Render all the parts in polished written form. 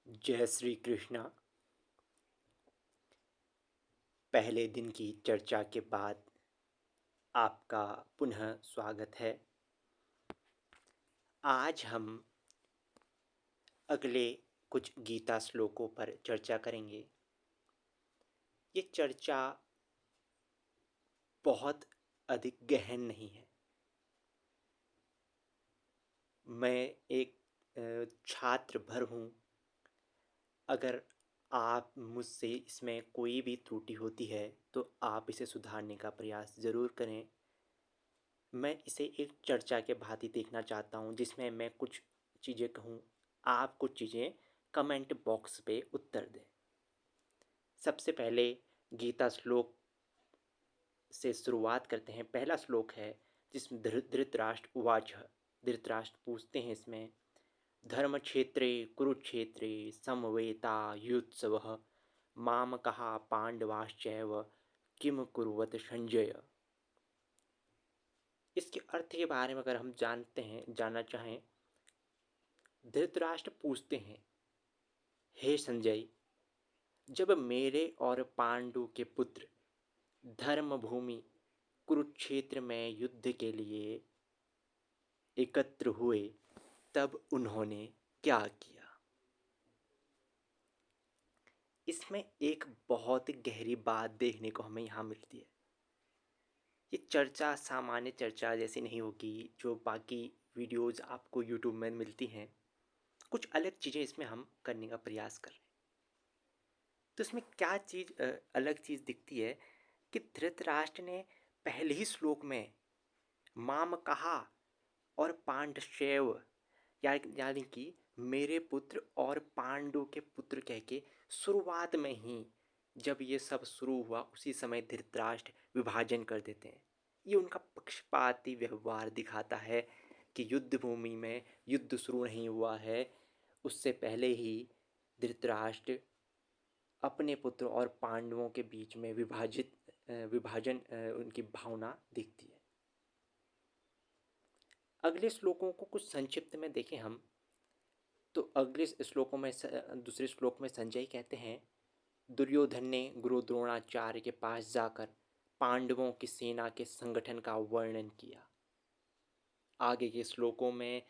जय श्री कृष्णा। पहले दिन की चर्चा के बाद आपका पुनः स्वागत है। आज हम अगले कुछ गीता श्लोकों पर चर्चा करेंगे। ये चर्चा बहुत अधिक गहन नहीं है। मैं एक छात्र भर हूँ। अगर आप मुझसे इसमें कोई भी त्रुटि होती है तो आप इसे सुधारने का प्रयास ज़रूर करें। मैं इसे एक चर्चा के भांति देखना चाहता हूँ जिसमें मैं कुछ चीज़ें कहूँ, आप कुछ चीज़ें कमेंट बॉक्स पे उत्तर दें। सबसे पहले गीता श्लोक से शुरुआत करते हैं। पहला श्लोक है जिसमें धृतराष्ट्र उवाच। धृतराष्ट्र पूछते हैं इसमें, धर्म क्षेत्रे कुरुक्षेत्रे समवेता युत्सवः मामकः पांडवाश्चैव किम कुर्वत संजय। इसके अर्थ के बारे में अगर हम जानना चाहें, धृतराष्ट्र पूछते हैं, हे संजय, जब मेरे और पांडु के पुत्र धर्म भूमि कुरुक्षेत्र में युद्ध के लिए एकत्र हुए तब उन्होंने क्या किया। इसमें एक बहुत गहरी बात देखने को हमें यहाँ मिलती है। ये चर्चा सामान्य चर्चा जैसी नहीं होगी जो बाकी वीडियोज़ आपको यूट्यूब में मिलती हैं। कुछ अलग चीज़ें इसमें हम करने का प्रयास कर रहे हैं। तो इसमें क्या चीज़ अलग चीज़ दिखती है कि धृतराष्ट्र ने पहले ही श्लोक में माम कहा और पांडशैव यानी कि मेरे पुत्र और पांडु के पुत्र कह के शुरुआत में ही जब ये सब शुरू हुआ उसी समय धृतराष्ट्र विभाजन कर देते हैं। ये उनका पक्षपाती व्यवहार दिखाता है कि युद्ध भूमि में युद्ध शुरू नहीं हुआ है, उससे पहले ही धृतराष्ट्र अपने पुत्र और पांडवों के बीच में विभाजन उनकी भावना दिखती है। अगले श्लोकों को कुछ संक्षिप्त में देखें हम तो अगले श्लोकों में दूसरे श्लोक में संजय कहते हैं, दुर्योधन ने गुरु द्रोणाचार्य के पास जाकर पांडवों की सेना के संगठन का वर्णन किया। आगे के श्लोकों में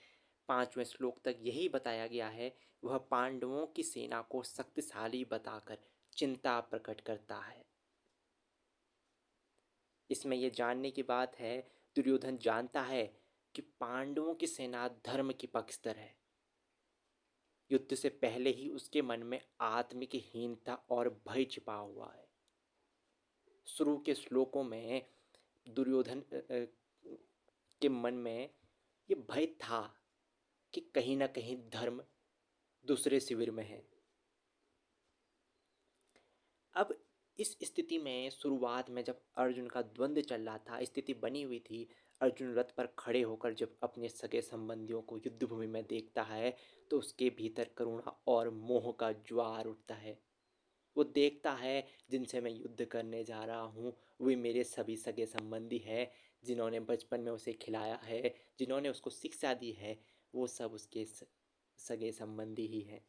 5वें श्लोक तक यही बताया गया है। वह पांडवों की सेना को शक्तिशाली बताकर चिंता प्रकट करता है। इसमें यह जानने की बात है, दुर्योधन जानता है कि पांडवों की सेना धर्म की पक्षधर है। युद्ध से पहले ही उसके मन में आत्मिक हीनता और भय छिपा हुआ है। शुरू के श्लोकों में दुर्योधन के मन में ये भय था कि कहीं ना कहीं धर्म दूसरे शिविर में है। अब इस स्थिति में शुरुआत में जब अर्जुन का द्वंद्व चल रहा था, स्थिति बनी हुई थी, अर्जुन रथ पर खड़े होकर जब अपने सगे संबंधियों को युद्ध भूमि में देखता है तो उसके भीतर करुणा और मोह का ज्वार उठता है। वो देखता है जिनसे मैं युद्ध करने जा रहा हूँ वे मेरे सभी सगे संबंधी हैं, जिन्होंने बचपन में उसे खिलाया है, जिन्होंने उसको शिक्षा दी है, वो सब उसके सगे संबंधी ही हैं।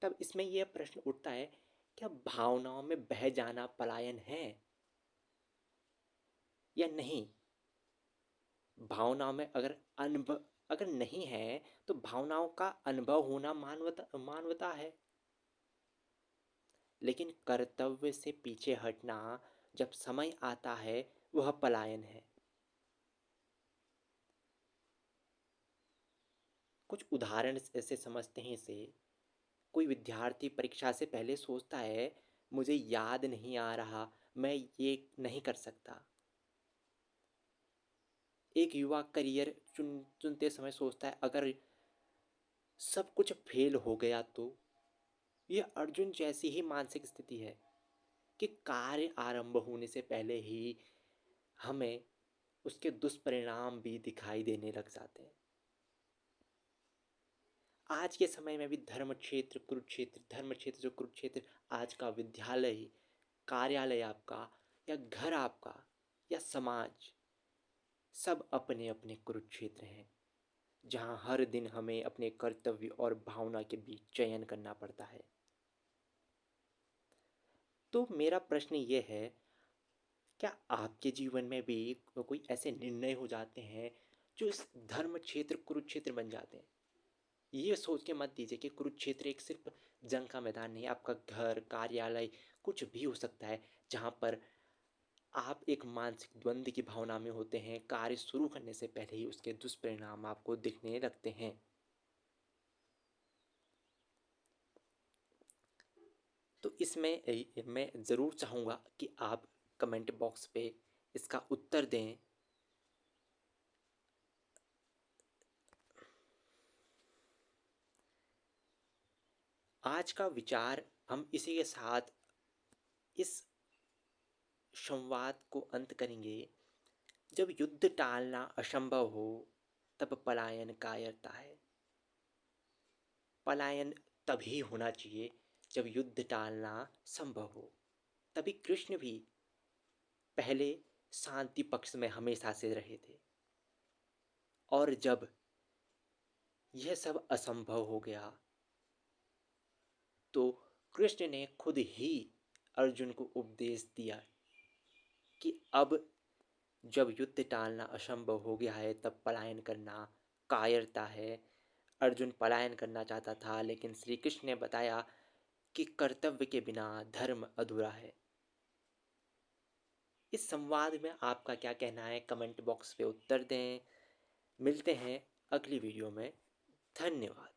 तब इसमें यह प्रश्न उठता है, क्या भावनाओं में बह जाना पलायन है या नहीं। भावनाओं में अगर नहीं है तो भावनाओं का अनुभव होना मानवता है। लेकिन कर्तव्य से पीछे हटना जब समय आता है वह पलायन है। कुछ उदाहरण ऐसे समझते हैं इसे। कोई विद्यार्थी परीक्षा से पहले सोचता है, मुझे याद नहीं आ रहा, मैं ये नहीं कर सकता। एक युवा करियर चुनते समय सोचता है, अगर सब कुछ फेल हो गया तो। यह अर्जुन जैसी ही मानसिक स्थिति है कि कार्य आरंभ होने से पहले ही हमें उसके दुष्परिणाम भी दिखाई देने लग जाते हैं। आज के समय में भी धर्म क्षेत्र जो कुरुक्षेत्र आज का विद्यालय, कार्यालय आपका या घर आपका या समाज, सब अपने अपने कुरुक्षेत्र हैं जहाँ हर दिन हमें अपने कर्तव्य और भावना के बीच चयन करना पड़ता है। तो मेरा प्रश्न ये है, क्या आपके जीवन में भी कोई ऐसे निर्णय हो जाते हैं जो इस धर्म क्षेत्र कुरुक्षेत्र बन जाते हैं? ये सोच के मत दीजिए कि कुरुक्षेत्र एक सिर्फ जंग का मैदान नहीं है। आपका घर, कार्यालय, कुछ भी हो सकता है जहाँ पर आप एक मानसिक द्वंद की भावना में होते हैं। कार्य शुरू करने से पहले ही उसके दुष्परिणाम आपको दिखने लगते हैं। तो इसमें मैं ज़रूर चाहूँगा कि आप कमेंट बॉक्स पे इसका उत्तर दें। आज का विचार हम इसी के साथ इस संवाद को अंत करेंगे। जब युद्ध टालना असंभव हो, तब पलायन कायरता है। पलायन तभी होना चाहिए जब युद्ध टालना संभव हो। तभी कृष्ण भी पहले शांति पक्ष में हमेशा से रहे थे, और जब यह सब असंभव हो गया तो कृष्ण ने खुद ही अर्जुन को उपदेश दिया कि अब जब युद्ध टालना असंभव हो गया है, तब पलायन करना कायरता है। अर्जुन पलायन करना चाहता था, लेकिन श्री कृष्ण ने बताया कि कर्तव्य के बिना धर्म अधूरा है। इस संवाद में आपका क्या कहना है? कमेंट बॉक्स पे उत्तर दें। मिलते हैं अगली वीडियो में। धन्यवाद।